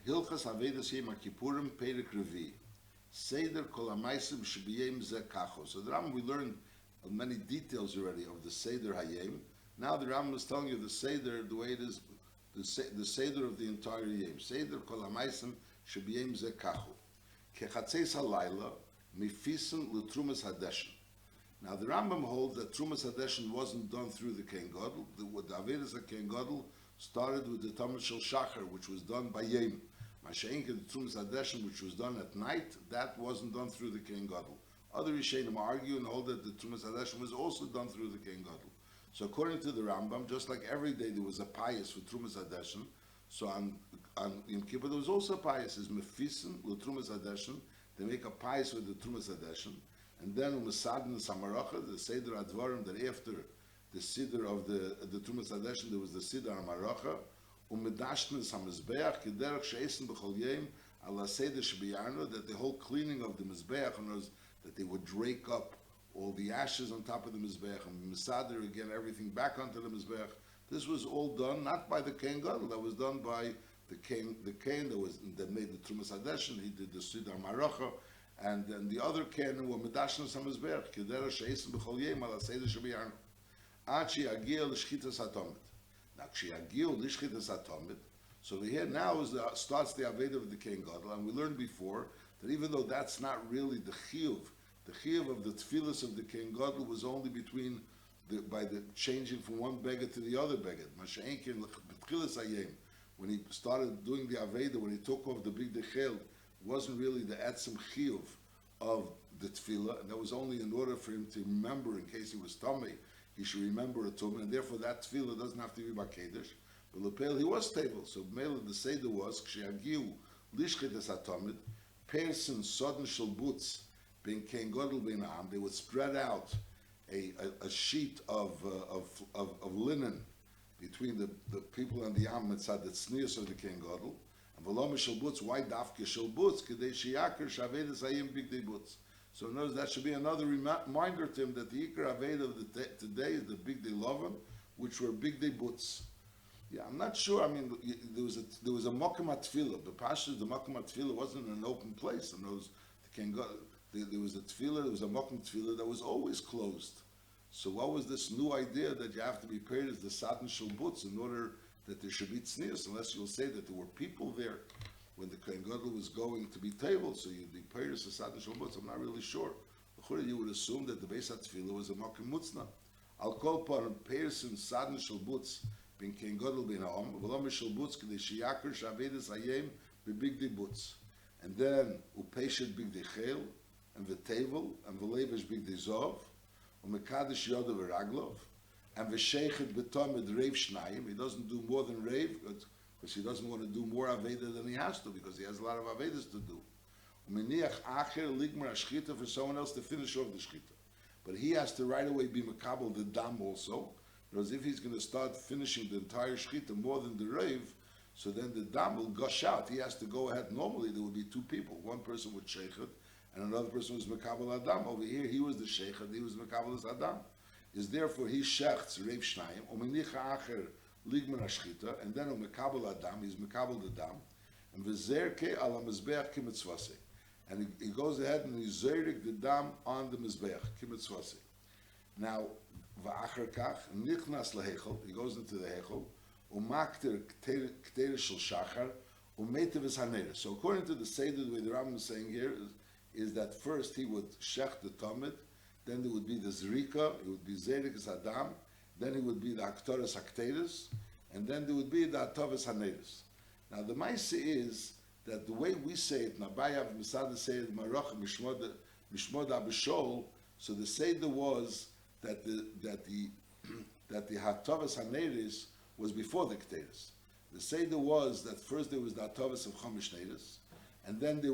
Hilchas Avodas Yom Hakipurim Perek Revi. Seder Kol HaMaisim Shebiyem Zeh Kacho. So the Rambam, we learned many details already of the Seder Hayem. Now the Rambam is telling you the Seder, the way it is, the Seder of the entire Yem. Seder Kol HaMaisim Shebiyem Zeh Kacho. Kechatzeis HaLayla Mifisen L'Trumas Hadeshen. Now the Rambam holds that Trumas Hadeshen wasn't done through the Kohen Gadol. The Avodas of Kohen Gadol started with the Tamid Shel Shachar, which was done by Yom. Masha'enke, the Trumas Hadeshen, which was done at night, that wasn't done through the Kohen Gadol. Other Rishonim argue and hold that the Trumas Hadeshen was also done through the Kohen Gadol. So according to the Rambam, just like every day there was a pious for Trumas Hadeshen, so on Yom Kippur there was also a pious. Is Mefisen L'Trumas Hadeshen. They make a pious with the Trumas Hadeshen. And then Umasadin Samaracha, the Seder Advarim, that after the Seder of the Trumas Hadeshen, there was the Seder Amaracha, Umedashtin Samizbeach, Kederach Sheisen B'chol Yem, Ala Seder Shebiyarno, that the whole cleaning of the Mizbeach, and that they would rake up all the ashes on top of the Mizbeach, and Misader again, everything back onto the Mizbeach. This was all done not by the Kohen Gadol, that was done by the Kohen that made the Trumas Hadeshen. He did the Seder Amaracha. And then the other Kohen were Medashna Samizbeach, Kedera Sheisen B'chol Yem, Ala Seder Shebiyarno. Ad She'yagia L'Shchitas HaTomid. Now, She'yagia L'Shchitas HaTomid. So here now starts the Aveda of the Kohen Gadol, and we learned before that even though that's not really the chiyuv of the tefillas of the Kohen Gadol was only by the changing from one beged to the other beged. Masha'enkin B'tchilas Hayem, when he started doing the Aveda, when he took off the big dechel, wasn't really the etzem chiyuv of the tefillah, and that was only in order for him to remember in case he was tamei, he should remember a tumah, and therefore that tefillah doesn't have to be b'kedesh. But lepel he was stable, so mele the seder was ksheyagiu lishchitas hatamid, person sodden shel butz ben Kohen Gadol ben am. They would spread out a sheet of linen between the people and the am mitzad the tznius of the Kohen Gadol. V'lo shel butz, why dafke shel butz? Kedei sheyakar shavedas hayim bigdei butz. So in other words, that should be another reminder to him that the Ikar Aveda of today is the bigdei lovan, which were bigdei butz. Yeah, I'm not sure. I mean, there was a mokum tefillah. The pashas, the mokum tefillah wasn't in an open place. And there was a tefillah, there was a mokum tefillah that was always closed. So what was this new idea that you have to be paid as the satin shel butz in order that there should be tznius, unless you'll say that there were people there when the Kohen Gadol was going to be tabled, so you'd be paid as a satin shel butz. I'm not really sure. You would assume that the Beis HaTefillah was a mokum mutzna. I'll call upon person satin shel butz ben Kohen Gadol ben ha'am, v'lo shel butz kedei sheyakar shavedas hayem bebigdei butz. And then upeshet bigdei chel, and v'tevel, and v'levesh bigdei zov, u'mekadesh yodav v'raglov, and v'sheichet b'tomid reiv shnayim. He doesn't do more than reiv, because he doesn't want to do more Aveda than he has to, because he has a lot of Avedas to do. Umeniach acher ligmar ashchita, for someone else to finish off the shchita. But he has to right away be makabel the dam also, because if he's going to start finishing the entire shchita more than the reiv, so then the dam will gush out. He has to go ahead. Normally there would be two people. One person would sheichet, and another person was makabel adam. Over here he was the sheichet, he was makabel as adam. Is therefore he shechts reiv shnayim, umeniach acher ligman ashchita, and then mekabel adam, he's mekabel the dam, and v'zerke ala mizbeach kimitzvase, and he goes ahead and he's zerik the dam on the mizbeach kimitzvase. Now v'acher kach nichnas lehechel, he goes into the hechel, umakter k'teres shel shachar, umetev es haneres. So according to the seder, the way the Rambam is saying here is that first he would shech the tamid, then there would be the zrika, it would be zerik es adam, then it would be the Aktoras Akteris, and then there would be the Atavas Haneris. Now the Maisa is that the way we say it, Nabayav Misada say it, Marach Mishmoda Abishol, so the Seder was that the Hatavas Haneris was before the Kteris. The Seder was that first there was the Atavas of Chomish Neris, and then there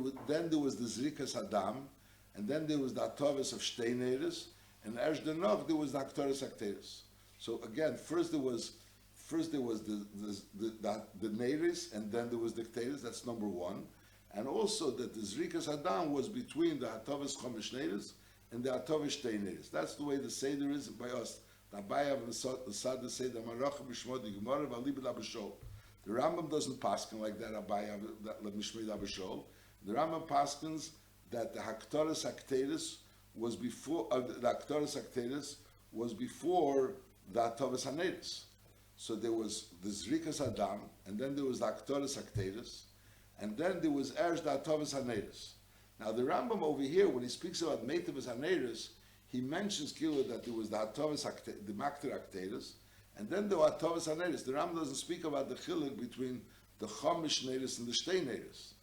was the Zrikas Adam, and then there was the Atavas of Shtei Neris, and Ersh Denach there was the Aktoras Akteris. So again, first there was the Neiris, and then there was the Kteris. That's number one, and also that the Zrikas Adam was between the Hatavas Chomish Neiris and the Hatavas Shtei Neiris. That's the way the Seder is by us. The Abayav and the Sada say the Marach B'Shmod Gemara V'Alibed Abishol. The Rambam doesn't paskin like that. That Mishmei Abishol. The Rambam paskins that the Haktoras Hakteris was before the Haktoras Hakteris was before the Atovas Haneris. So there was the Zrikas Adam, and then there was the Haktoras Hakteris, and then there was Ersh the Atovas Haneris. Now the Rambam over here, when he speaks about Meitavas Haneris, he mentions Kilo that there was the Atovas the Makter Hakteris, and then there were Atovas Haneris. The Rambam doesn't speak about the Chilik between the Chomish Neris and the Shtei Neris.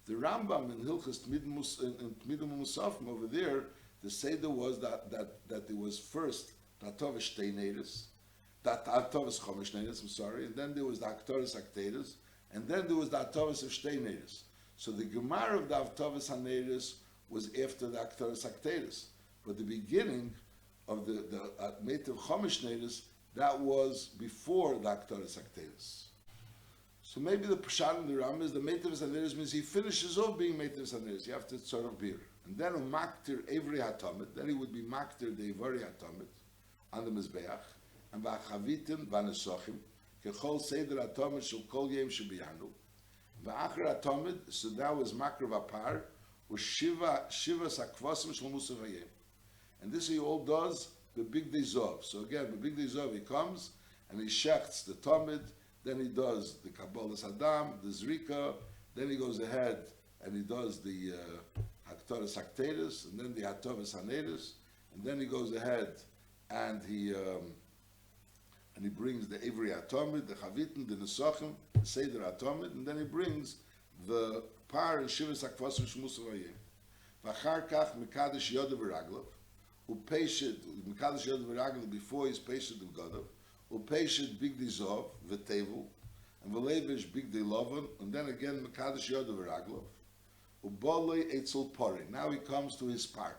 The Rambam in Hilchas Tmidum Musafim over there, the Seder was that there was first the Atovas Shtei Neris, that Atovas Chomish Neris, I'm sorry, and then there was the Haktoras Hakteris, and then there was the Atovas of Shtei Neris. So the Gemara of the Atovas Haneris was after the Haktoras Hakteris, but the beginning of the Meitiv Chomish Neris, that was before the Haktoras Hakteris. So maybe the Pshat in the Ram is the Meitiv Haneris means he finishes off being Meitiv Haneris. You have to sort of beer. And then Maktir Evri Hatamid, then he would be Maktir the Evri Hatamid on the Mizbeach, and Vachavitim Vanesochim, Kechol Seder Hatamid Shul Kol Yem Shebiyanu, Va'achar Hatamid, so that was Makr Vapar, was Shiva Sakvasim Shal Musaf Hayem. And this he all does the Big Day Zov. So again, the Big Day Zov, he comes and he shechts the Tamid, then he does the Kabbalah Saddam, the Zrika, then he goes ahead and he does the Haktoras Hakteris, and then the Hatovas Haneris, and then he goes ahead and he brings the Ivri Atomid, the Chavitin, the Nesachim, the Seder Atomid, and then he brings the Par and Shivas Akvasim Shmusav Hayem. V'achar kach Mekadesh Yodav V'Raglov, who Peshet, Mekadesh Yodav V'Raglov, before he's Peshet of Godav, who Peshet Big Dizov, V'Tevu, and V'Levish Big Dilovan, and then again Mekadesh Yodav V'Raglov, Ubolei Eitzel Pori. Now he comes to his par.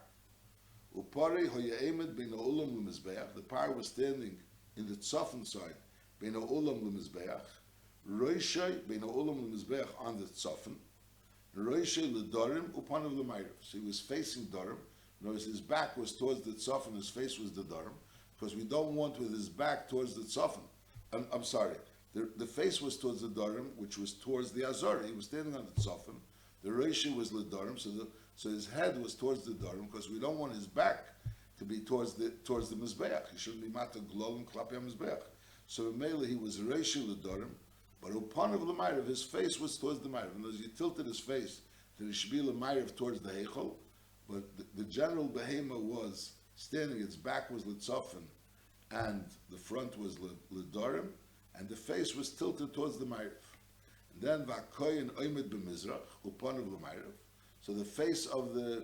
Upori Hoyaemet Bein Ha'ulam L'Mizbeach, the par was standing in the Tzofan side, Bein Ha'ulam L'Mizbeach, Roishai Bein Ha'ulam L'Mizbeach on the Tzofan, Roishai L'Dorim Upanav L'Mayrav. So he was facing Dorim. Notice his back was towards the Tzofan, his face was the Dorim, because we don't want with his back towards the Tzofan. I'm sorry, the face was towards the Dorim, which was towards the Azor. He was standing on the Tzofan. The Roishai was L'Dorim, so his head was towards the Dorim, because we don't want his back to be towards the Mizbeach. He shouldn't be Mata Glolim Klapi Mizbeach. So Mele he was Roishai L'Dorim, but upon of L'Mayrav, his face was towards the Mayrav. And as he tilted his face, that it should be L'Mayrav towards the Heichel, but the general Behema was standing, its back was L'Tzofan, and the front was L'Dorim, and the face was tilted towards the Mayrav. And then V'Akoyin Oimed B'Mizrach, upon of L'Mayrav. So the face of the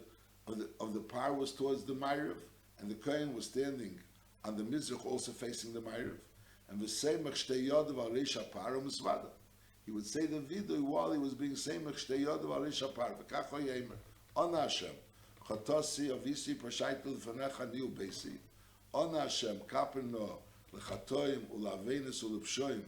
par was towards the Mayrav, and the Kohen was standing on the Mizrach, also facing the Mayrav. And v'seimach shtei yodav al reish hapar u'misvada. He would say the vidui while he was being seimach shtei yodav al reish hapar. V'kach ho'yemer. Ona Hashem. Chatosi avisi prashaitu l'fanecha niu beisi. Ona Hashem kaperno l'chatoim u'la'avenis u'l'pshoim.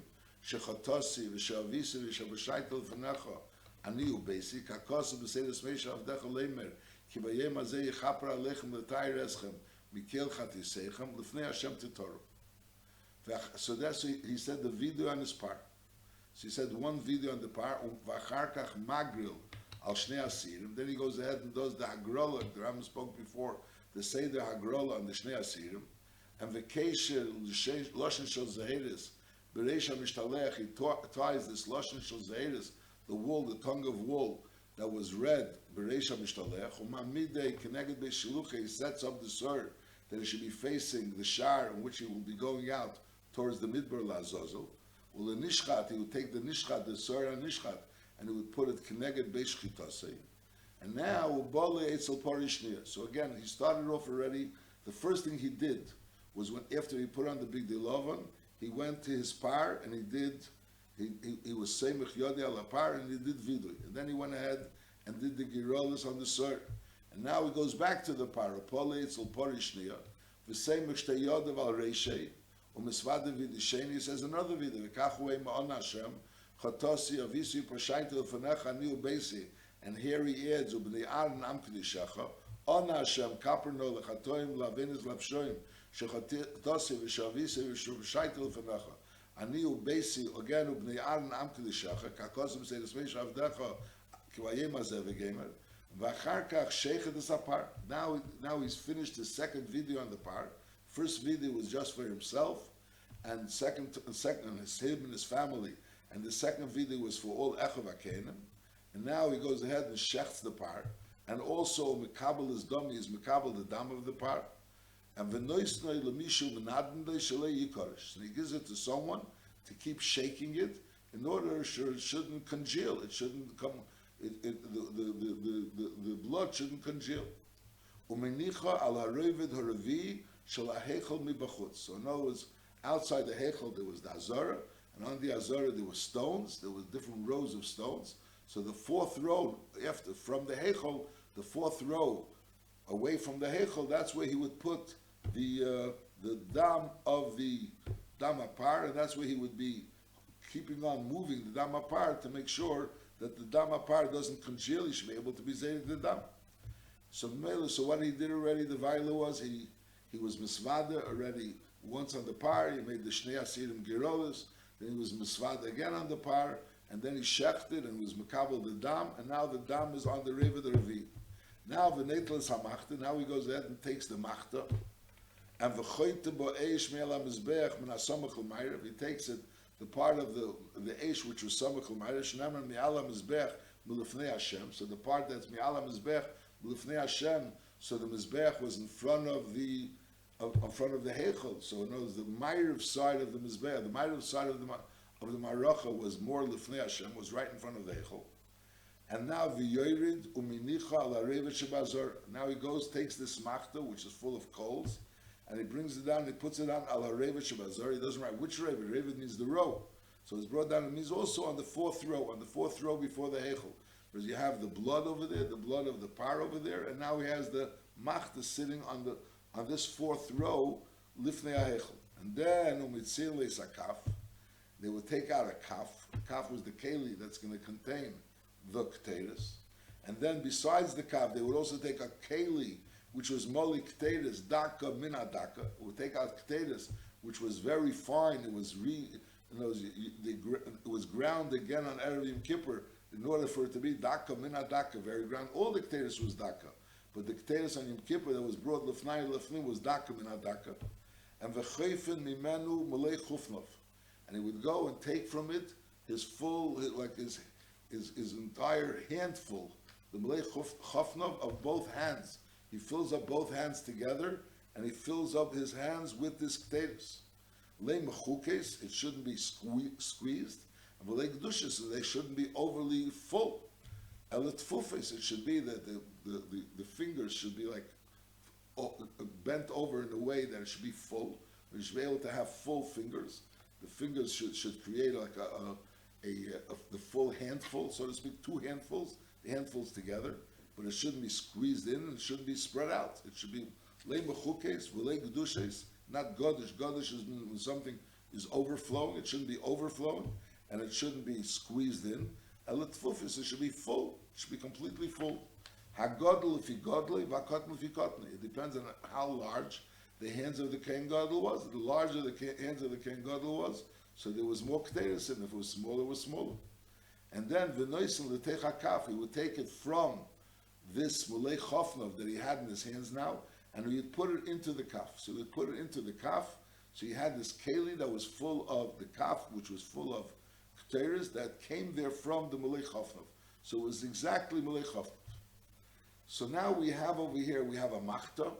Shechatosi v'shavisi v'shavashaitu l'fanecha aniu beisi. Kakosu b'seidas meisha avdecha leimer. Ki bayem hazeh yichaper alechem l'tayr eschem. Mikel chatisechem l'fnei Hashem titoru. So that's he said the video on his part. So he said one video on the part. V'acharkach magril al shnei asirim. Then he goes ahead and does the hagrola. The Rambam spoke before. The seder hagrola on the shnei asirim. And v'keisher loshen shel zeheris b'reish hamishtalech. He ties this loshen shel zeheris, the wool, the tongue of wool that was red b'reish hamishtalech. Umamidei keneged be'shilucha. He sets up the sword that it should be facing the shar in which he will be going out towards the midbar lazazel. Well, the nishchat, he would take the nishchat, the sorah nishchat, and he would put it keneged beishchitasei. And now ubale etzel parishnia. So again, he started off already. The first thing he did was when after he put on the big dilovan, he went to his par and he was seimich yodi al par and he did vidui. And then he went ahead and did the girolas on the sorah. And now he goes back to the par. Upale etzel parishnia. V'seimich shtei yodav al reishei. Umisvada vidisheni, he says another video. V'kachuei ma'on Hashem, chatosi avisi prashaitu l'fanecha niu beisi. And here he adds, ubnei aron am kedishecha, on Hashem, kaperno l'chatoim l'avenis l'apshoim, shechatosi v'shavisi v'shashaitu l'fanecha. Ani ubesi again ubnei Aaron am kedushacha kakosim say l'smeish avdecha kivayim hazeh v'gemer v'achar kach sheichet es apar. Now he's finished his second video on the par. First video was just for himself, and second is him and his family, and the second video was for all Echav HaKenim. And now he goes ahead and shechts the par, and also Mekabel is dummy is Mekabel the dam of the par, and v'noisnoi l'mishu v'nadendoi shalei yikorish. And he gives it to someone to keep shaking it in order it shouldn't congeal. It shouldn't come. The blood shouldn't congeal. Umenicha al harovid haravi shel hahechel mibachutz. So in other words, outside the hechel there was the azara, and on the azara there were stones. There were different rows of stones. So the fourth row, from the hechel, the fourth row away from the hechel, that's where he would put the dam of the dam apar, and that's where he would be keeping on moving the dam apar to make sure that the dam apar doesn't congeal. He should be able to be zayed the dam. So what he did already, the vaila was he was misvada already once on the par. He made the shnei asirim girolas. Then he was misvada again on the par, and then he shechted and was mekabel the dam, and now the dam is on the river the revi. Now the netlas hamachta. Now he goes ahead and takes the machta, and v'choyte bo eish me'al hamizbeach min hasamach l'mayrav. He takes it, the part of the eish which was samach l'mayrav, shnamar me'al hamizbeach milifnei Hashem. So the part that's me'al hamizbeach milifnei Hashem. So the mizbeach was in front of the hechel. So in other words, the mayrav side of the mizbeach, the mayrav side of the maracha was more lifnei Hashem, was right in front of the hechel. And now v'yorid uminicha al harevet shebazor. Now he goes, takes this machta which is full of coals, and he brings it down. He puts it on al harevet shebazor. He doesn't write which revet. Revet means the row, so it's brought down. It means also on the fourth row, before the hechel, because you have the blood over there, the blood of the par over there, and now he has the machta sitting on this fourth row lifnei hechel. And then umitzil leisakaf. They would take out a kaf. The kaf was the keli that's going to contain the kteris. And then besides the kaf, they would also take a keli, which was moli kteris, daka mina daka. It would take out kteris, which was very fine. It was it was ground again on Erev Yom Kippur in order for it to be daka mina daka, very ground. All the kteris was daka, but the kteris on Yom Kippur that was brought lefnai was daka mina daka. And v'chayfen mimenu malei chufnov. And he would go and take from it his full, his entire handful, the malei chofnov of both hands. He fills up both hands together, and he fills up his hands with this kteris. Lei mechukes, it shouldn't be squeezed, and v'lei gdushes, so they shouldn't be overly full. Elet fufes, it should be that the fingers should be like bent over in a way that it should be full. You should be able to have full fingers. The fingers should create like the full handful, so to speak, two handfuls, the handfuls together, but it shouldn't be squeezed in, and it shouldn't be spread out. It should be lei mechukes, v'lei gedushes, not godish. Godish is when something is overflowing. It shouldn't be overflowing, and it shouldn't be squeezed in. Elet fufis, it should be full. It should be completely full. Hagodl if he godly, vakotn if he kotni. It depends on how large the hands of the Kohen Gadol was. The larger the hands of the Kohen Gadol was, so there was more kteris, and if it was smaller, it was smaller. And then v'noisen l'tech hakaf, he would take it from this mulei chofnov that he had in his hands now, and he would put it into the kaf. So he would put it into the kaf. So he had this keli that was full of the kaf, which was full of kteris that came there from the mulei chofnov. So it was exactly mulei chofnov. So now we have over here, we have a machta,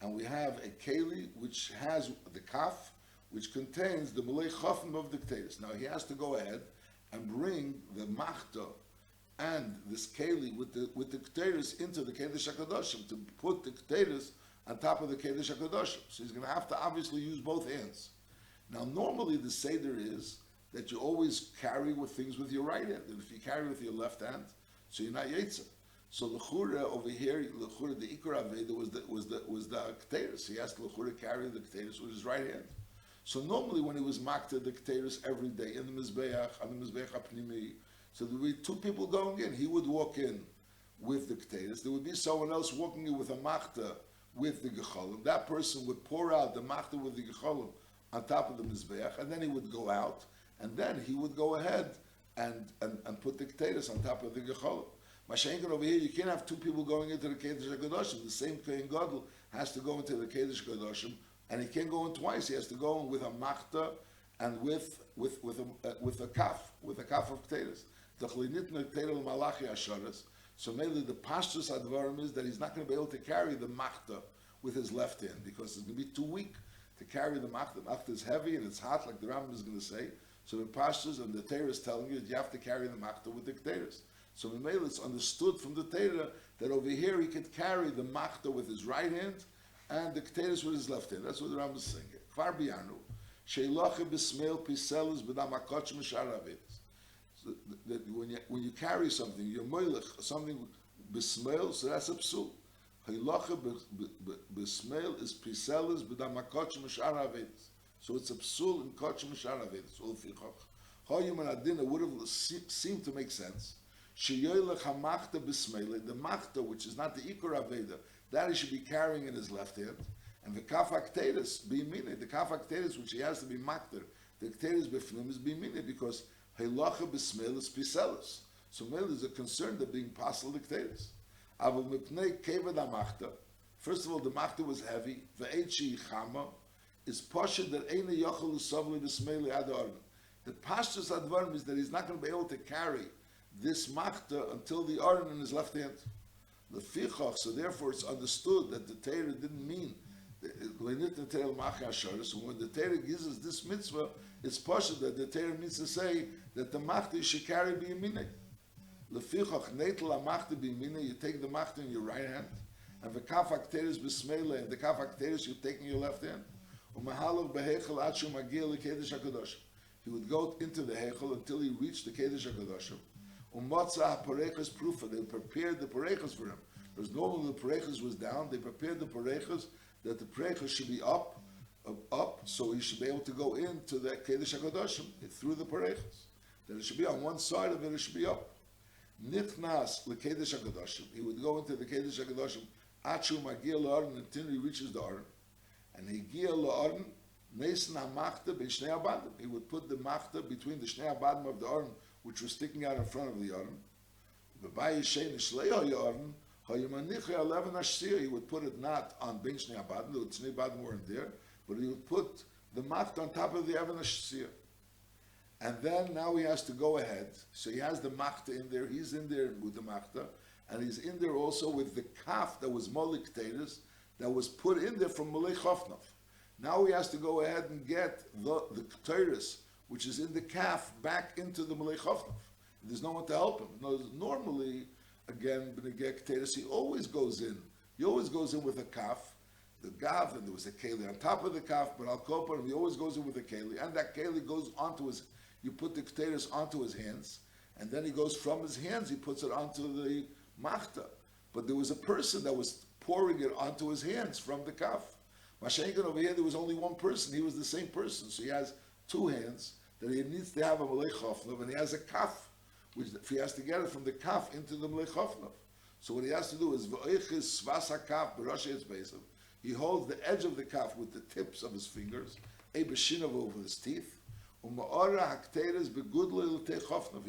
and we have a keli which has the kaf, which contains the mulei chofim of the kteris. Now he has to go ahead and bring the machta and this keli with the kteris into the kedesh hakadoshim to put the kteris on top of the kedesh hakadoshim. So he's going to have to obviously use both hands. Now normally the seder is that you always carry with things with your right hand, and if you carry with your left hand, so you're not yetzer. So l'chura over here, l'chura the ikar aveda was the kteris. He has to l'chura carry the kteris with his right hand. So normally when he was makta the kteris every day in the mizbeach, on the mizbeach apnimi, so there would be two people going in. He would walk in with the kteris. There would be someone else walking in with a machta with the gecholim. That person would pour out the machta with the gecholim on top of the Mizbeach, and then he would go out, and then he would go ahead and put the Keteiros on top of the Gecholim. Mashenkin over here, you can't have two people going into the Kedesh HaKadoshim. The same Kohen Gadol has to go into the Kedesh HaKadoshim, and he can't go in twice. He has to go in with a Machta and with a kaf of Keteiros. So mainly the pashtus advarim is that he's not going to be able to carry the Machta with his left hand because it's going to be too weak to carry the Machta. The Machta is heavy and it's hot, like the Rambam is going to say. So the pashtus and the Torah is telling you that you have to carry the Machta with the Keteiros. So mainly it's understood from the Torah that over here he could carry the Machta with his right hand and the Keteiros with his left hand. That's what the Rambam is saying. Kvar biyanu sheilache b'smeil piselis b'dam hakotsh mishar avedis. So that when you carry something, you're moilech, something b'smeil, so that's a psul. Heilache b'smeil is piselis b'dam hakotsh mishar avedis. So it's a psul in kotsh mishar avedis. So Hoyim and Adina would have seemed to make sense. Sheyoylech hamachta b'smeil, the machta, which is not the ikar aveda, that he should be carrying in his left hand. And the kaf hakteris b'yimine, the kaf hakteris which he has to be makter, the hakteris b'fnim is b'yimine because heilacha b'smeil is piselis. So Mel is a concern that being passel the hakteris. Avol mipnei keved hamachta. First of all, the machta was heavy. Ve'etchi chama is poshet that eina yochel l'sovli b'smeil ad organ. The pashtus advarim is that he's not going to be able to carry this machta until the aron in his left hand. Lefichach, so therefore it's understood that the Torah didn't mean so when the Torah gives us this mitzvah, it's possible that the Torah means to say that the machta should carry b'yamine. Lefichach neitel hamachta b'yamine, you take the machta in your right hand, and the kaf hakteris b'smeila, and the kaf hakteris you take in your left hand. U'mahalach behechel ad shu magiel lekedesh hakadoshim. He would go into the hechel until he reached the kedesh hakadoshim. U'motza haparechas prufa, they prepared the parechas for him. Because normally the parechas was down, they prepared the parechas that the parechas should be up, so he should be able to go into the kedesh hakadoshim through the parechas. That it should be on one side of it, it should be up. Nichnas lekedesh hakadoshim, he would go into the kedesh hakadoshim achu magiel la'aron until he reaches the aron, and he giel la'aron neisen hamachta ben shnei abadim. He would put the machta between the shnei abadim of the aron, which was sticking out in front of the aron. He would put it not on ben shnei abadim, the shnei abadim weren't there, but he would put the machta on top of the even hashsiyah. And then now he has to go ahead. So he has the machta in there. He's in there with the machta, and he's in there also with the kaf that was molik teres that was put in there from Malei Chofnov. Now he has to go ahead and get the teres which is in the kaf back into the Malei Chofnov. There's no one to help him. Normally, again, b'negek teres, he always goes in. He always goes in with a kaf, the gav, and there was a keli on top of the kaf, but al kopar, he always goes in with a keli, and that keli goes onto his. You put the keteiros onto his hands, and then he goes from his hands, he puts it onto the machta. But there was a person that was pouring it onto his hands from the kaf. Mashenkin over here, there was only one person. He was the same person. So he has two hands that he needs to have a Malei Chofnov, and he has a kaf, which if he has to get it from the kaf into the Malei Chofnov. So what he has to do is v'oichis svas hakaf b'rosh etz beisav. He holds the edge of the kaf with the tips of his fingers, a b'shinav over his teeth. He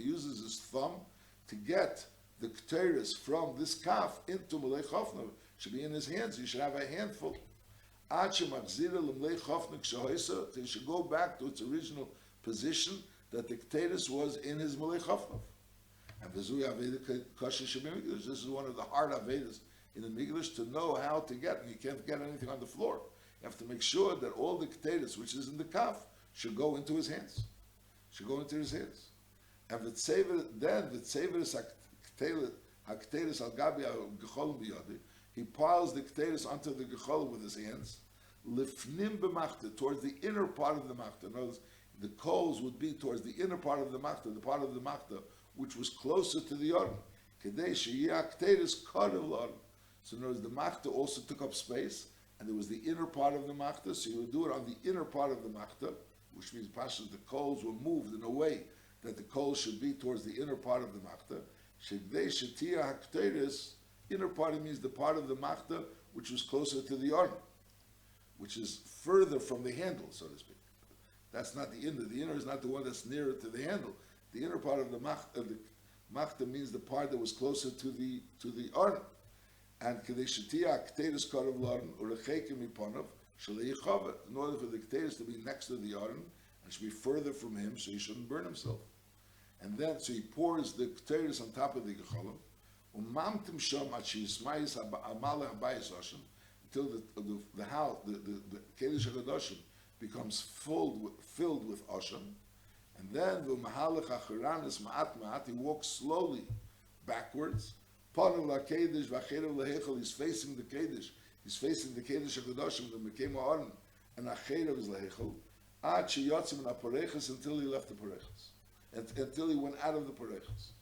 uses his thumb to get the keteiros from this kaf into Malei Chofnov. Should be in his hands. He should have a handful. It should go back to its original position that the keteiros was in his Malei Chofnov. And this is one of the hard avedas in the Migdash, to know how to get. And you can't get anything on the floor. You have to make sure that all the keteiros which is in the kaf should go into his hands. Should go into his hands. And the tzever is hakteris al gabi gecholim biyadi. He piles the keteiros onto the gecholim with his hands. Lifnim b'machta, towards the inner part of the machta. In other words, the coals would be towards the inner part of the machta, the part of the machta which was closer to the aron. Kedei sheyeh keteiros karev la'aron. So in other words, the machta also took up space, and there was the inner part of the machta, so you would do it on the inner part of the machta, which means the coals were moved in a way that the coals should be towards the inner part of the machta. Shegdei shetia hakteris, inner part means the part of the machta which was closer to the aron, which is further from the handle, so to speak. That's not the inner. The inner is not the one that's nearer to the handle. The inner part of the machta means the part that was closer to the aron. And kadesh shetia kteris karav laron urechekim miponav shalei yichava. In order for the kteris to be next to the aron and should be further from him, so he shouldn't burn himself. And then, so he pours the kteris on top of the gecholim. Umamtim sham achismayis amale habayis oshim, until the house, the kedesh hagadashim becomes filled with oshim. And then the mahalach achiranis ma'at ma'at, he walks slowly backwards. Panav la'kedesh v'acherev lehechel, he's facing the kedesh. He's facing the kedesh hagadashim, the mekem ha'aron, and acherev is lehechel. Ad sheyotzim in aparechas, until he left the parechas, until he went out of the parechas.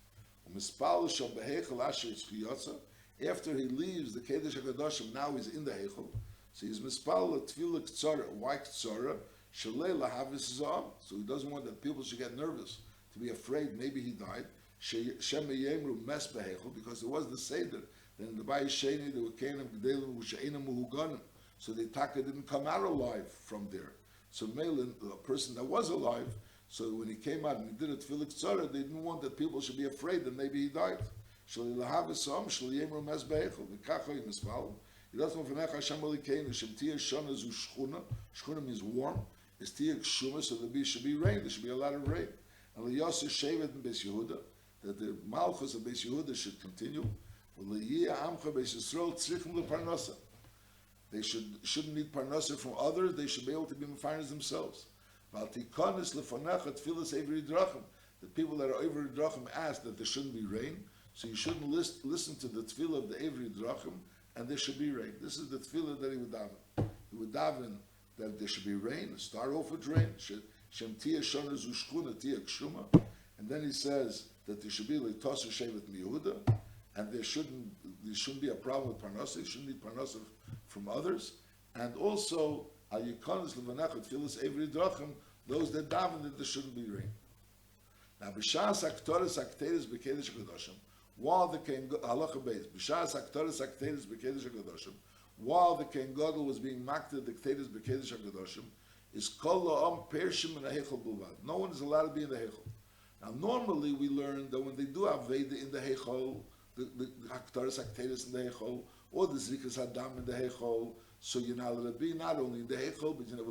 After he leaves the Kedesh HaKadoshim, now he's in the Heichel. So he's mispal a tefillah ktsara, why ktsara? Shalei lahavis zam. So he doesn't want that people should get nervous, to be afraid maybe he died. Shem yemru mes beheichel, because it was the seder. Then in the Bayis Sheni there were kainam gdelim u'she'inam muhuganim. So the taka didn't come out alive from there. So Melin, the person that was alive, so when he came out and he did it tefillah ktsara, they didn't want that people should be afraid that maybe he died. Shalei lahavis zam, shalei yemru mes beheichel. V'kacha he mispal. He doesn't want v'necha Hashem alikeinu, shem tiyah shana zu shchuna. Shchuna means warm. It's tiyah kshuma, so there should be rain. There should be a lot of rain. And liyoseh shevet in Beis Yehuda, that the malchus of Beis Yehuda should continue. They shouldn't need parnasa from others. They should be able to be mefarners themselves. The people that are over drachim ask that there shouldn't be rain, so you shouldn't listen to the tefillah of the Avery drachim, and there should be rain. This is the tefillah that he would daven. He would daven that there should be rain. Start off with rain. Shem tiyah shana zu shchuna tiyah kshuma, and then he says that there should be like Tosser Shevet Yehuda, and there shouldn't be a problem with parnasa. You shouldn't need parnasa from others, and also al yikonis levanachot filas every drachim, those that daven that there shouldn't be rain. Now b'shas aktoris akteris b'kedesh hagadashim, while the king halacha beis b'shas aktoris akteris b'kedesh hagadashim, while the king Gadol was being makted the kteris b'kedesh hagadashim, is kol la'am pershim in a heichel bulvad. No one is allowed to be in the heichel. Now, normally we learn that when they do have Veda in the Heichol, the Haktaris Akteris in the Heichol, or the Zrikas Hadam in the Heichol, so you're not allowed to be not only in the Heichol, but you're not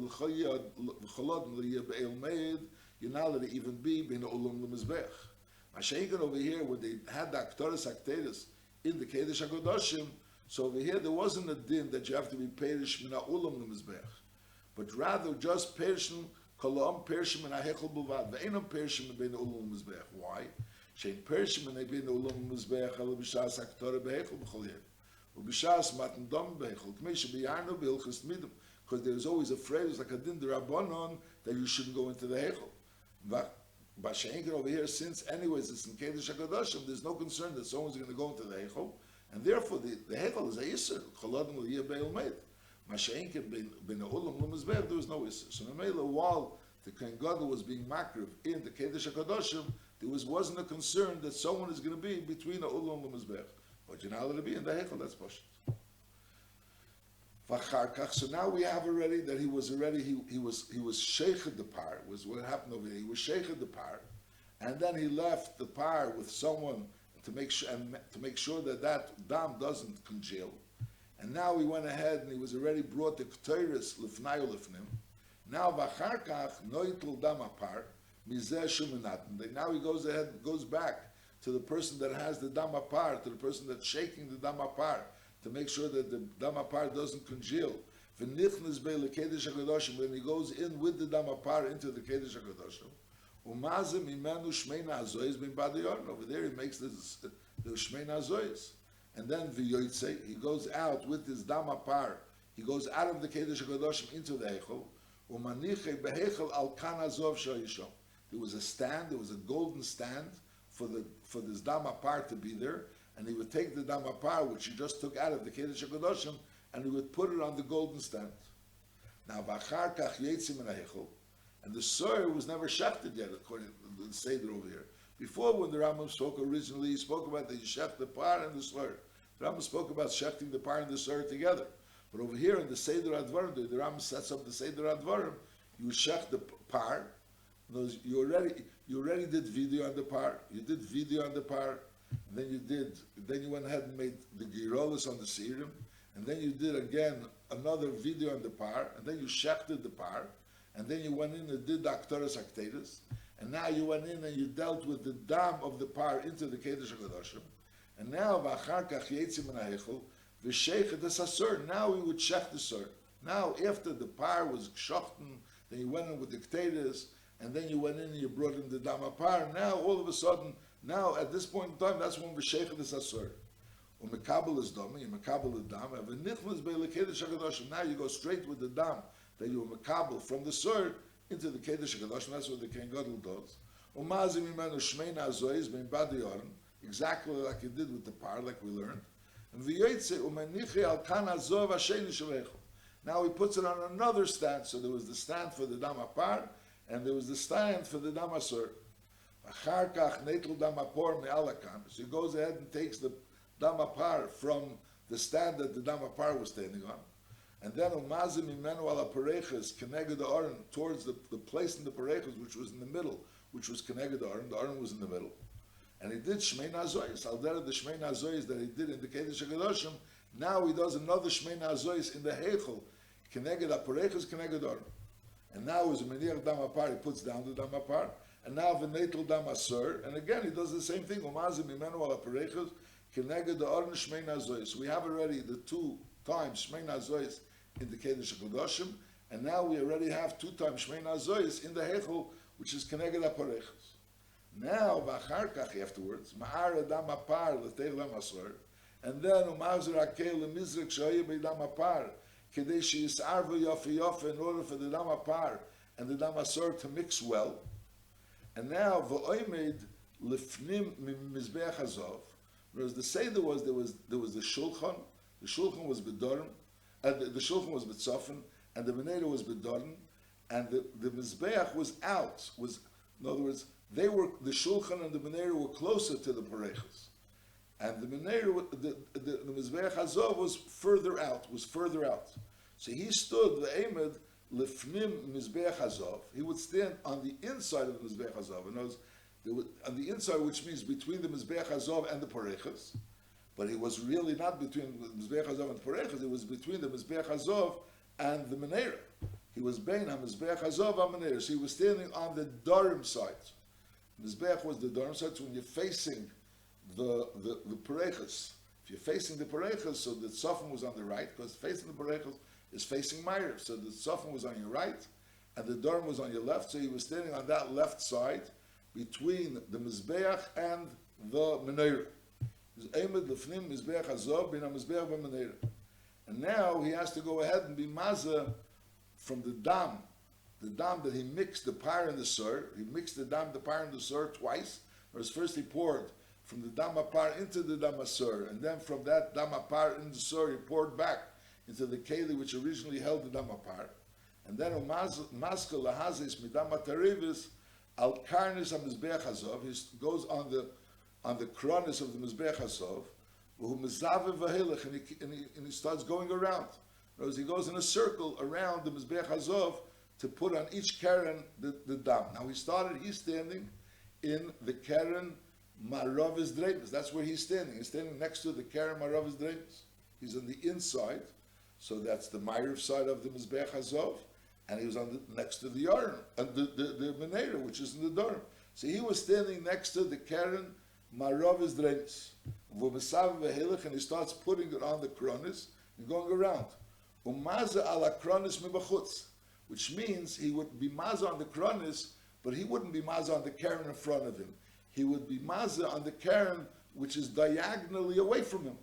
allowed to even be in the Olam L'Mizbech. Mashiach over here, when they had the Haktaris Akteris in the Kedesh HaKadoshim, so over here there wasn't a din that you have to be Perish Min Olam L'Mizbech, but rather just Perishim Kolam Pershim and Ahechel Bulvad. Ve'enam Pershim and Bein Ulam Mizbeach. Why? Shein Pershim and Bein Ulam Mizbeach ala b'shas Haktorah behechel b'chol yed. U'b'shas matan dom behechel. K'mei shebiyarnu b'ilchus midum. Because there's always a phrase like a din d'Rabbanon that you shouldn't go into the hechel. But shein over here, since anyways it's in Kedesh HaKadoshim, there's no concern that someone's going to go into the hechel, and therefore the hechel is a yisur. Choladim l'yeh be'el meid. Masha'inkin ben ulam l'mizbech, there was no issue. So Mamela, while the Kohen Gadol was being makriv in the Kedesh HaKadoshim, there wasn't a concern that someone is going to be between the ulam and l'mizbech. But you're not allowed to be in the Heichel, that's pashut. So now we have already that he was sheikhed the par, was what happened over here. He was sheikhed the par, and then he left the par with someone to make sure that dam doesn't congeal. And now he went ahead and he was already brought the Ketores Lifnayu Lifnim. Now Vacharkach Noitul Dam Apar Mizeh Shuminatan. Now he goes back to the person that has the Dam Apar, to the person that's shaking the Dam Apar, to make sure that the Dam Apar doesn't congeal. V'nichnas bei leKedesh HaKadoshim, when he goes in with the Dam Apar into the Kedesh HaKadoshim. Umazim imenu Shmeina Azoyes bin Badayon. Over there he makes the Shmeina Azoyes. And then v'yoytze, he goes out with his dam apar. He goes out of the Kedesh HaKadoshim into the Heichel. Umaniche beheichel al kan azov shayishom. There was a stand. There was a golden stand for this dam apar to be there, and he would take the dam apar which he just took out of the Kedesh HaKadoshim, and he would put it on the golden stand. Now v'achar kach yitzim in Heichel, and the soil was never shechted yet, according to the Seder over here. Before, when the Rambam spoke originally, he spoke about the Yeshech, the par, and the slur. The Rambam spoke about shechting the par and the slur together. But over here in the Seder Advarim, the Rambam sets up the Seder Advarim, you shech the par. You already did video on the par. You did video on the par. Then you went ahead and made the girolis on the serum, and then you did again another video on the par, and then you shechted the par, and then you went in and did the aktoras akteris, and now you went in and you dealt with the dam of the par into the kedesh hakadoshim, and now v'achar kach yetzim min ha'echel v'sheichet es asur. Now we would shech the sur. Now after the par was gshochten, then you went in with the keteris, and then you went in and you brought in the dam par. Now all of a sudden. Now, at this point in time, that's when v'sheichet is asur. Umekabel is dami, umekabel is dam, and v'nichnas be'lekedesh hakadoshim. Now you go straight with the dam that you umekabel from the sur into the kedesh hakadoshim. That's what the Kohen Gadol does. Umazim imenu shmeina azoyis bein badi yoren, exactly like he did with the par, like we learned. And v'yoytze umenichi al kan azov hasheni shavechel. Now he puts it on another stand. So there was the stand for the dam par, and there was the stand for the dam asur. So he goes ahead and takes the damapar from the stand that the damapar was standing on, and then umazim imenu ala pareches keneged the aron towards the place in the pareches which was in the middle, which was keneged the aron. The aron was in the middle, and he did shmein azoyis. Al derech the shmein azoyis that he did in the kedesh hakadoshim. Now he does another shmein azoyis in the heichel keneged the pareches keneged the aron, and now as a meniach damapar he puts down the damapar. And now v'neitel dam asur, and again he does the same thing. Umazim imenu ala parechos keneged the aron shmein azoyis. We have already the 2 times shmein azoyis in the kedesh hakadoshim, and now we already have 2 times shmein azoyis in the hechel, which is keneged aparechos. Now v'achar kach afterwards ma'ar dam apar l'teil dam asur, and then umazir akel lemizrek shoye beidam apar kedei sheyisarvu yofe yofe in order for the dam apar and the dam asur to mix well. And now v'oimed lifnim mizbeach hazov. Whereas the seder was there was the shulchan. The shulchan was bedorim, and the shulchan was betzofin, and the menorah was bedorim, and the mizbeach was out. Was in other words, the shulchan and the menorah were closer to the parechos, and the menorah the mizbeach hazov was further out. So he stood the emed. Lifnim mizbeach hazov. He would stand on the inside of the mizbeach hazov. In other words, on the inside, which means between the mizbeach hazov and the parechas. But he was really not between the mizbeach hazov and the parechas. It was between the mizbeach hazov and the menorah. He was bein ha-mizbeach hazov ha-menorah. So he was standing on the darim side. Mizbeach was the darim side. So when you're facing the parechas, if you're facing the parechas, so the tzofim was on the right, because facing the parechas is facing Meir. So the tzofim was on your right, and the Durham was on your left. So he was standing on that left side between the Mizbeach and the Menorah. And now he has to go ahead and be Mazah from the dam that he mixed the par and the sur. He mixed the par and the sur twice. Whereas first he poured from the dam par into the dam sur, and then from that dam par in the sur he poured back into the keli which originally held the dam apart, and then maska lahazis midam atarivis al karnis hamizbeach hazov. He goes on the kronis of the mizbeach hazov, and he starts going around. In other words, he goes in a circle around the mizbeach hazov to put on each keren the dam. Now he's standing in the keren maravis dreibus. That's where he's standing. He's standing next to the keren maravis dreibus. He's on the inside. So that's the Ma'ariv side of the Mizbeach Hazov, and he was next to the Yarn, and the Menorah, which is in the Durham. So he was standing next to the Keren Maravis Dremis, and he starts putting it on the kronis and going around. Umaza ala kronis mibachutz, which means he would be maza on the kronis, but he wouldn't be maza on the Keren in front of him. He would be maza on the Keren which is diagonally away from him.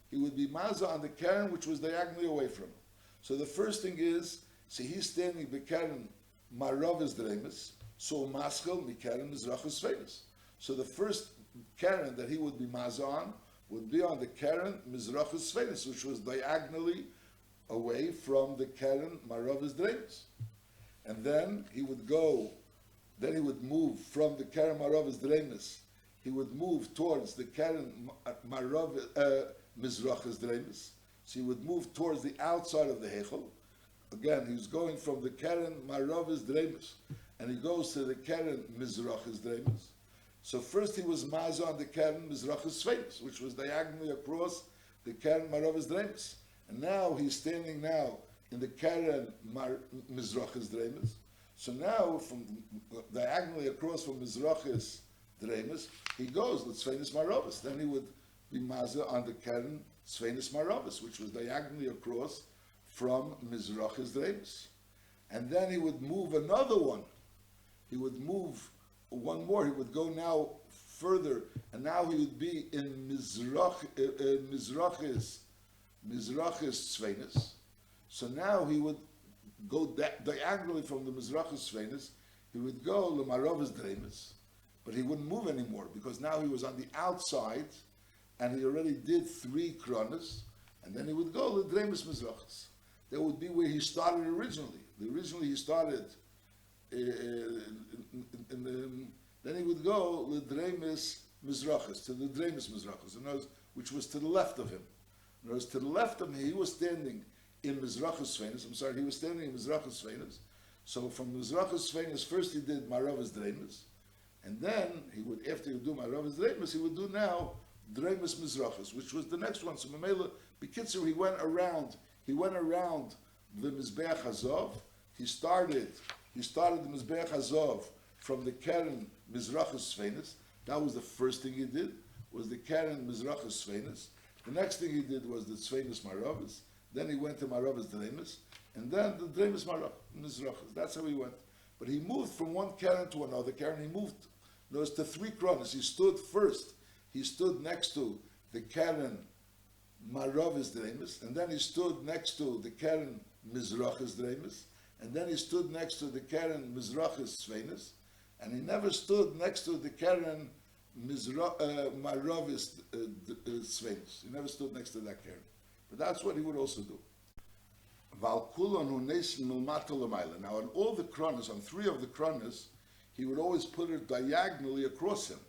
He would be maza on the Keren which was diagonally away from him. So the first thing is, so he's standing the Keren Maravis Dremis, so Maschel Mikeren Mizrachus Fenis. So the first Keren that he would be maza on would be on the Keren Mizrachus Fenis, which was diagonally away from the Keren Maravis Dremis. And then he would move from the Keren Maravis Dremis, he would move towards the Keren Mizrachus Dremis. So he would move towards the outside of the Hechel. Again, he was going from the Keren Maravis Dremis, and he goes to the Keren Mizrachis Dreimus. So first he was Maza on the Keren Mizrachis Svenis, which was diagonally across the Keren Maravis Dreimus. And now he's standing now in the Keren Mizrachis Dreimus. So now, from diagonally across from Mizrachis Dreimus, he goes with Svenis Maravis. Then he would be Maza on the Keren Svenis Maravis, which was diagonally across from Mizrachis Dreimus. And then he would move another one. He would move one more. He would go now further, and now he would be in Mizrachis Svenis. So now he would go diagonally from the Mizrachis Svenis. He would go to Maravis Dreimus, but he wouldn't move anymore because now he was on the outside, and he already did 3 kronas, and then he would go to Dreimus Mizrachis. That would be where he started originally. Originally he started, then he would go L'Dreimus Mizrachis, to the Dreimus Mizrachis, which was to the left of him. In other words, to the left of him, he was standing in Mizrachis Svenis. He was standing in Mizrachis Svenis. So from Mizrachis Svenis, first he did Maravis Dreimus, and then he would, after he would do Maravis Dreimus, he would do now Dreimus Mizrachis, which was the next one. So Mamela, B'kitzur, he went around the Mizbeach Hazov. He started the Mizbeach Hazov from the Keren Mizrachis Svenis. That was the first thing he did, was the Keren Mizrachis Svenis. The next thing he did was the Svenis Maravis. Then he went to Maravis Dreimus, and then the Dreimus Mizrachis. That's how he went. But he moved from one Keren to another Keren. He moved, notice, to 3 kronas. He stood first. He stood next to the Keren Maravis Dreimus, and then he stood next to the Keren Mizrachis Dreimus, and then he stood next to the Keren Mizrachis Svenis, and he never stood next to the Keren Maravis Svenis. He never stood next to that Keren. But that's what he would also do. Now on all the kronas, on 3 of the kronas, he would always put it diagonally across him.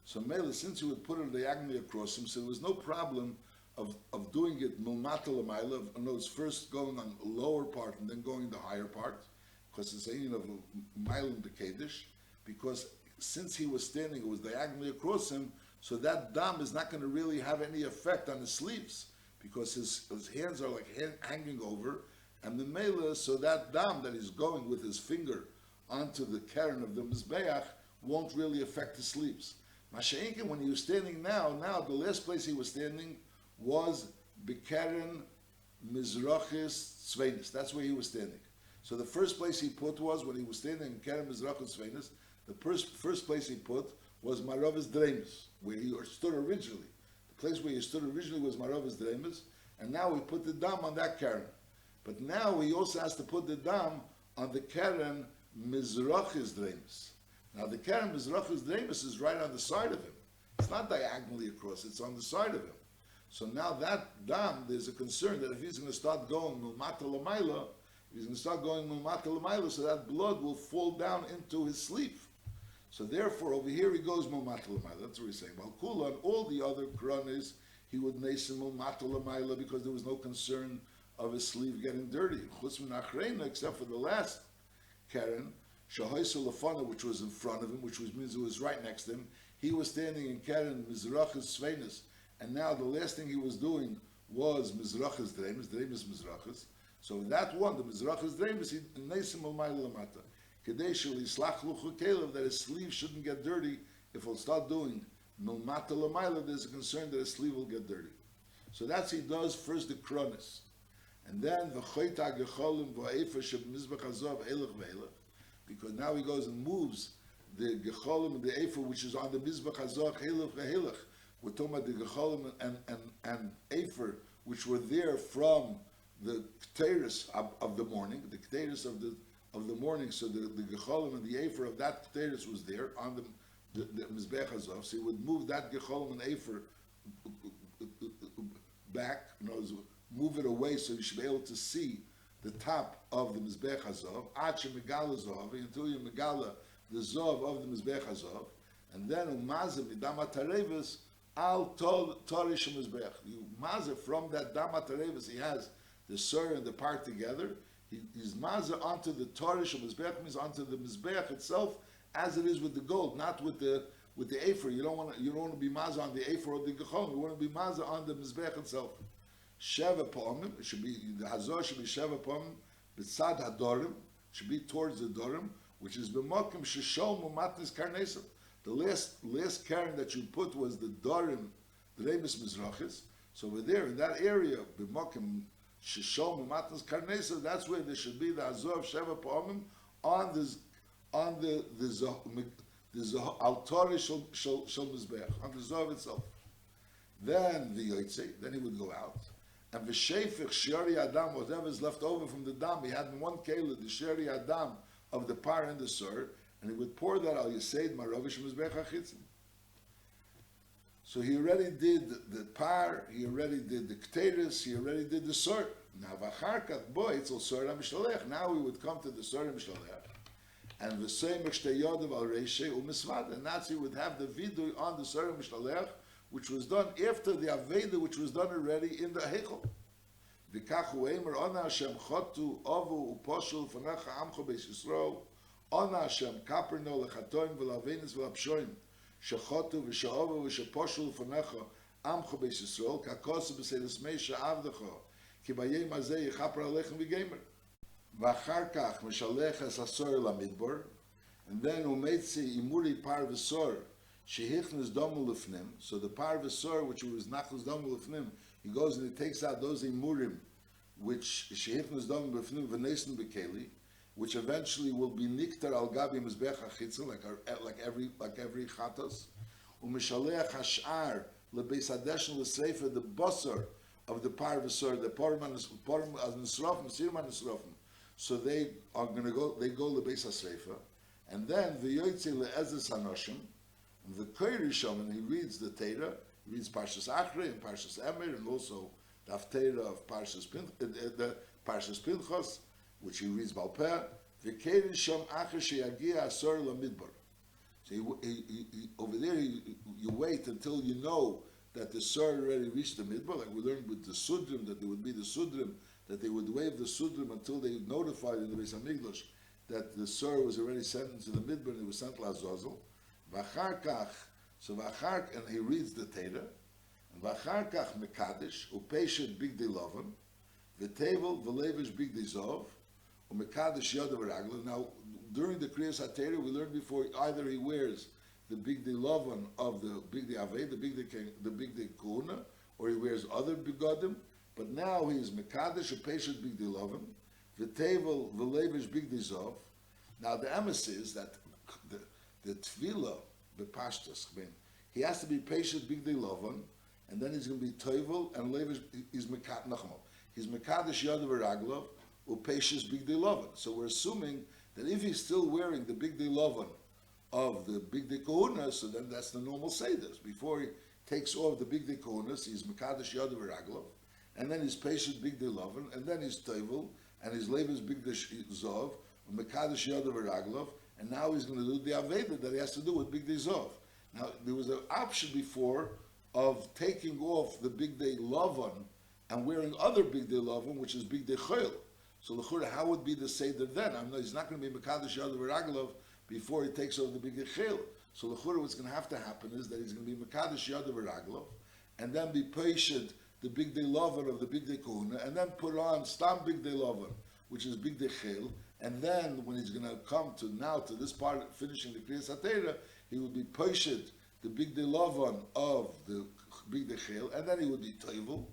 So Mela, since he would put it diagonally across him, so there was no problem of doing it milmata l'mayla, in other words, first going on the lower part and then going the higher part, because it's a of mailim the Kaddish, because since he was standing, it was diagonally across him, so that dam is not going to really have any effect on his sleeves, because his hands are like hanging over, and the mela, so that dam that he's going with his finger onto the keren of the mizbeach won't really affect his sleeves. Masha'inkin, when he was standing now, the last place he was standing was B'Keren Mizrachis Svenis. That's where he was standing. So the first place he put was, when he was standing in Keren Mizrachis Svenis, the first place he put was Maravis Dreimus, where he stood originally. The place where he stood originally was Maravis Dreimus, and now we put the dam on that Keren. But now he also has to put the dam on the Keren Mizrachis Dreimus. Now the Keren Mizrachis Dreimus is right on the side of him. It's not diagonally across, it's on the side of him. So now that dam, there's a concern that if he's going to start going mulmata l'mayla, so that blood will fall down into his sleeve. So therefore, over here he goes mulmata l'mayla. That's what he's saying. Malkula and all the other kronis, he would nation mulmata l'mayla because there was no concern of his sleeve getting dirty. Chutz min achrena, except for the last Keren, shahoysa lefana, which was in front of him, which means it was right next to him. He was standing in Keren Mizrachis Svenis. And now the last thing he was doing was Mizrachis Dreimus Mizrachis. So that one, the Mizrachis Dreimus, he neisim al-mayla lamata. Kadesh yislach luchu kelev, that his sleeve shouldn't get dirty. If he'll start doing milmata lamayla, there's a concern that his sleeve will get dirty. So that's he does first the kronis. And then the choyta gecholim v'ha'efer sheb mizbach hazov elech v'elech, because now he goes and moves the gecholim and the efer which is on the mizbach hazov elech v'elech. We're talking about the gecholim and efer which were there from the Keteiros of the morning, the Keteiros of the morning. So the gecholim and the efer of that Keteiros was there on the mizbech hazov. So he would move that gecholim and efer back, move it away so you should be able to see the top of the mizbech hazov. Ache megala zov, until you megala the zov of the mizbech hazov, and then umazim midam atarevis al torish mizbech. You mazir from that dam atarevis, he has the sur and the part together. He's mazer onto the Torish of Mizbeach, means onto the Mizbeach itself, as it is with the gold, not with the Afer. You don't want to be mazer on the Afer or the Gechon. You want to be mazer on the Mizbeach itself. Sheva Pa'omim, it should be, the Hazor should be Sheva Pa'omim, B'tzad HaDorim, should be towards the Dorim, which is B'mokim Sheshol Mumatnis Karnesim. The last Karen that you put was the Dorim, the Remis Mizrachis. So over there, in that area, B'mokim Sheshol Mumatnis Karnesim, that's where there should be the Hazor of Sheva Pa'omim on the Altori Shel Mizbeach, on the Zov itself. Then the Yotzei, then he would go out. And the Shefich, Shari Adam, whatever is left over from the Dam, he had in one keilah, the Shari Adam of the par and the sur, and he would pour that al Yiseid Maravish Mizbeach HaChitzim. So he already did the par, he already did the Kteris, he already did the sur. Now, V'acharkat, boy, it's all sur HaMishtalech. Now we would come to the sur HaMishtalech. And the same Shtei Yodav al Reishe u'Misvad, and that's he would have the vidui on the sur HaMishtalech, which was done after the Aveda, which was done already in the Heichel. V'kachu Eimer, Ona Hashem chotu ovu u'poshul v'necha amcho beis Yisrael, Ona Hashem kaperno lechatoim v'lavenis v'lapshoim, shechotu v'she'ovu v'she'poshul v'necha amcho beis Yisrael, kakosu b'seidas meisha avdecho, ki bayem hazeh yichaper alechem v'gemer. V'achar kach mishalech es asor lamidbor, and then umetzi imuri par v'sor, shehichnes domu lefnim. So the par v'sor, which was nachlas domu lefnim, he goes and he takes out those imurim, which shehichnes domu lefnim v'neisen b'keli, which eventually will be niktar al gabi mizbech hachitzel, like every chatos. U'mishaleach hashar lebeis hadeshen l'sreifa, the basar of the par v'sor, the parim as nisrofim, sirman nisrofim. So they are going to go. They go lebeis hasreifa, and then the yoytze le'ezes hanoshim. The Koyrisham, and he reads the Torah, he reads Parshas Achrei and Parshas Emer, and also the Haftarah of Parshas Pinchas, which he reads Balpeh. The Koyrisham Acher sheyagia asor lamidbar. So over there, you wait until you know that the Sor already reached the Midbar, like we learned with the Sudrim, that there would be the Sudrim, that they would wave the Sudrim until they notified in the Beis HaMikdash that the Sor was already sent into the Midbar and it was sent to Azazel. And he reads the Torah, and V'acharkach Mekadesh, Upeshet Bigdei Lovan, V'tevel V'levish Bigdei Zov, Umekadesh Yodav Ragla. Now, during the Kriyas HaTorah, we learned before, either he wears the Bigdei Lovan of the Bigdei Aved, the Bigdei Kuna, or he wears other Bigodim, but now he is Mekadesh, Upeshet Bigdei Lovan, V'tevel V'levish Bigdei Zov. Now, the emes is that the tefillah, the pashtas, he has to be patient bigdei lovan, and then he's going to be toivel and levish. He's mekadesh yadav v'raglov upeshes bigdei lovan. So we're assuming that if he's still wearing the bigdei lovan of the bigdei kohuna, so then that's the normal seder. Before he takes off the bigdei kohunas, he's mekadesh yadav v'raglov, and then he's patient bigdei lovan, and then he's toivel and he's levish bigdei zov mekadesh yadav v'raglov. And now he's going to do the Aveda that he has to do with Big Day Zov. Now, there was an option before of taking off the Big Day Lavan and wearing other Big Day Lavan, which is Big Day Chayil. So, l'chura, how would be the Seder then? I know he's not going to be Mekadosh Yadav Raglov before he takes over the Big Day Chayil. So, l'chura, what's going to have to happen is that he's going to be Mekadosh Yadav Raglov and then be patient the Big Day Lavan of the Big Day Kohuna, and then put on Stam Big Day Lavan, which is Big Day Chayil. And then, when he's going to come to this part, finishing the Kriyas HaTorah, he would be Peshet, the Big Day Lavan of the Big Day Chel, and then he would be Toivel.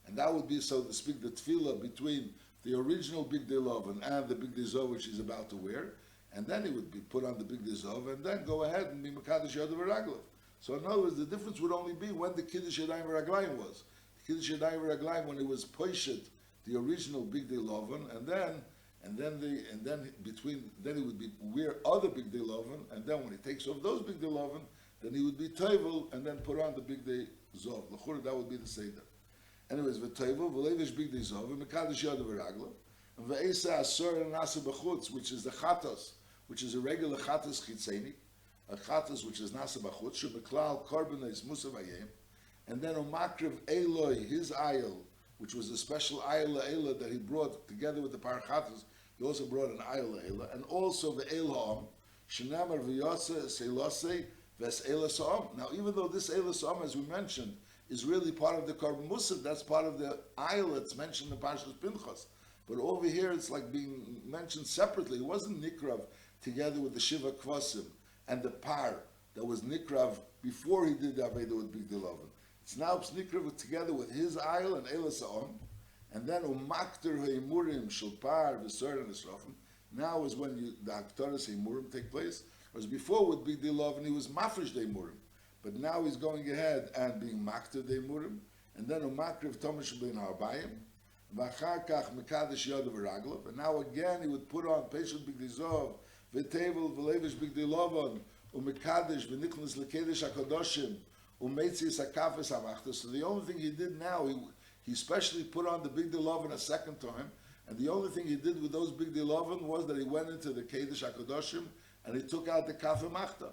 And that would be, so to speak, the tefillah between the original Big Day Lavan and the Big Day Zov, which he's about to wear. And then he would be put on the Big Day Zov, and then go ahead and be Mekadosh Yadav V'Raglov. So in other words, the difference would only be when the Kiddush Yadayim V'Raglayim was. The Kiddush Yadayim V'Raglayim, when he was Peshet, the original Big Day Lavan, and then he would be wear other Big Day Lavan, and then when he takes off those Big Day Lavan, then he would be Toivel and then put on the Big Day Zov. L'chura, that would be the Seder. Anyways, v'Toivel, v'Levish Big Day Zov, v'Mekadosh Yadav V'Raglo, and v'Eisa Asor and Nasa B'chutz, which is the Chatos, which is a regular Chatos Chitzeni, a Chatos which is Nasa B'chutz, Shebeklal Korbanos Musav Hayem, and then Umakriv Eloi, his ayel, which was a special ayla ayla that he brought together with the parachatas. He also brought an ayla ayla, and also the el ha'am, shenamar v'yasa seilase ves eila sa'am. Now, even though this eila sa'am, as we mentioned, is really part of the Korban Musaf, that's part of the ayla that's mentioned in Parshas Pinchas. But over here, it's like being mentioned separately. It wasn't nikrav together with the shiva kvasim and the par that was nikrav before he did the aveda with Big Dilovin. It's now nikrav together with his ayla and eila sa'am, and then umakter ha'emurim shel par v'sor and esrafim. Now is when the aktaras ha'emurim take place. Whereas before with Big Dilovin, he was mafresh the emurim. But now he's going ahead and being makter the emurim, and then umakter v'tomish ben harbayim, v'achar kach mekadesh yodav v'raglav, and now again he would put on Peshut Big Dizov, v'tevel v'levish Big Dilovin, umekadesh v'niklas l'kedesh hakadoshim, umeitzias hakafes hamachta. So the only thing he did now, he specially put on the Big Dilovin a second time, and the only thing he did with those Big Dilovin was that he went into the kedesh hakadoshim and he took out the kafeh machta.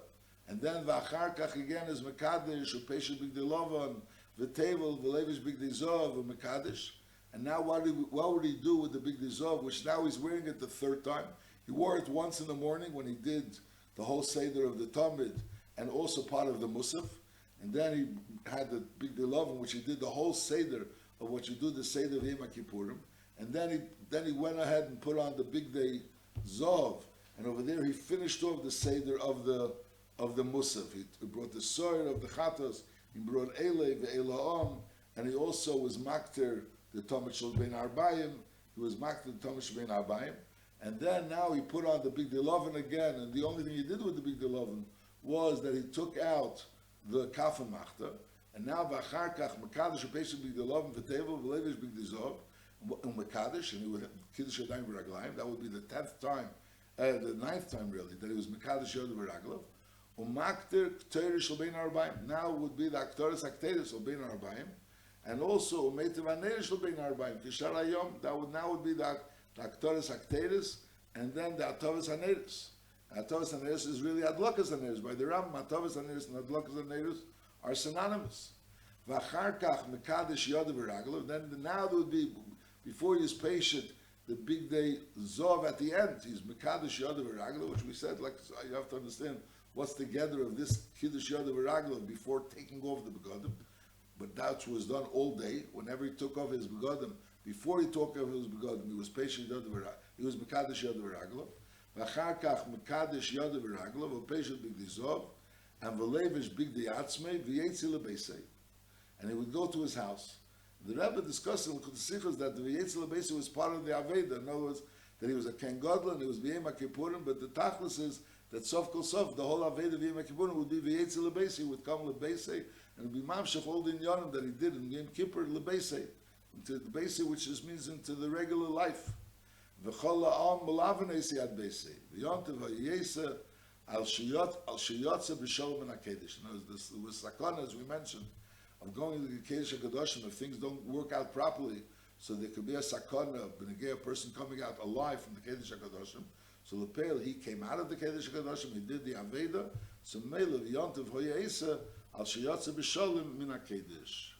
And then v'achar kach again is mekadesh u'peshut Big Dilovin, v'tevel v'levish Big Dizov u'mekadesh. And now what would he do with the Big Dizov, which now he's wearing it the third time? He wore it once in the morning when he did the whole Seder of the Talmud and also part of the Musaf. And then he had the Big Dilovin, which he did the whole Seder of what you do, the Seder of Yom Kippurim. And then he went ahead and put on the Big Day Zov. And over there he finished off the Seder of the Musaf. He brought the Soyer of the Chatos, he brought Elei ve'Ela'am, and he also was Makter, the Tomit Shel Ben Arbayim, he was Makter the Tomit Shel Ben Arbayim, and then now he put on the Big Dilovin again, and the only thing he did with the Big Dilovin was that he took out the Kafah Machta, and now V'achar Kach Mekadesh U'Peshut Big Dilovin V'Tevel V'Levish Big Dizov Mekadesh, and he would have Kiddush Yadayim V'Raglayim. That would be the 10th time, the 9th time really, that he was Mekadesh Yodayim V'Raglav. Umakter K'Torah Shel Ben Arbayim. Now would be the Aktoras Akteris Shel Ben Arbayim. And also, Umeitiv Aneres Shel Ben Arbayim, Kishar Hayom, that would now be the Aktoras Akteris, and then the Atovas Haneres. Atovas Haneres is really Adlokas Haneres. By the Rambam, Atovas Haneres and Adlokas Haneres are synonymous. V'achar kach Mekadesh Yodav V'Raglav, then now there would be, before he is patient, the Big Day Zov at the end, he's Mekadesh Yodav V'Raglav, which we said, like, you have to understand what's together of this Kiddush Yodav V'Raglav before taking off the Begadim. But that was done all day. Whenever he took off his begadim, before he took off his begadim, he was patient yodav v'raglav. He was mekadesh yodav v'raglav. V'achar kach mekadesh yodav v'raglav, v'peshet big dizov, and v'levish big diatzmei v'yetzi lebeisei. And he would go to his house. The Rebbe discussed in the Sichos that the v'yetzi lebeisei was part of the aveda. In other words, that he was a ken gadol and he was b'yem HaKippurim, but the tachlis is that sof kol sof, the whole aveda of Yom HaKippurim would be v'yetzi lebeisei, he would come lebeisei, and be mamshach all the inyanim that he did in Yom Kippur lebeisei, into the beisei, which just means into the regular life. V'chol ha'am malavan eisi ad beisei. V'yontav ha'yesa al sheyotze b'sholom and ha'kedesh. This was sakana, as we mentioned, of going to the Kedesh HaKadoshim if things don't work out properly. So there could be a sakana, a person coming out alive from the Kedesh HaKadoshim. So the Peil, he came out of the Kedesh HaKadoshim, he did the Aveda. So Mele v'yontav ha'yesa al sheyotze b'sholom min ha'kedesh.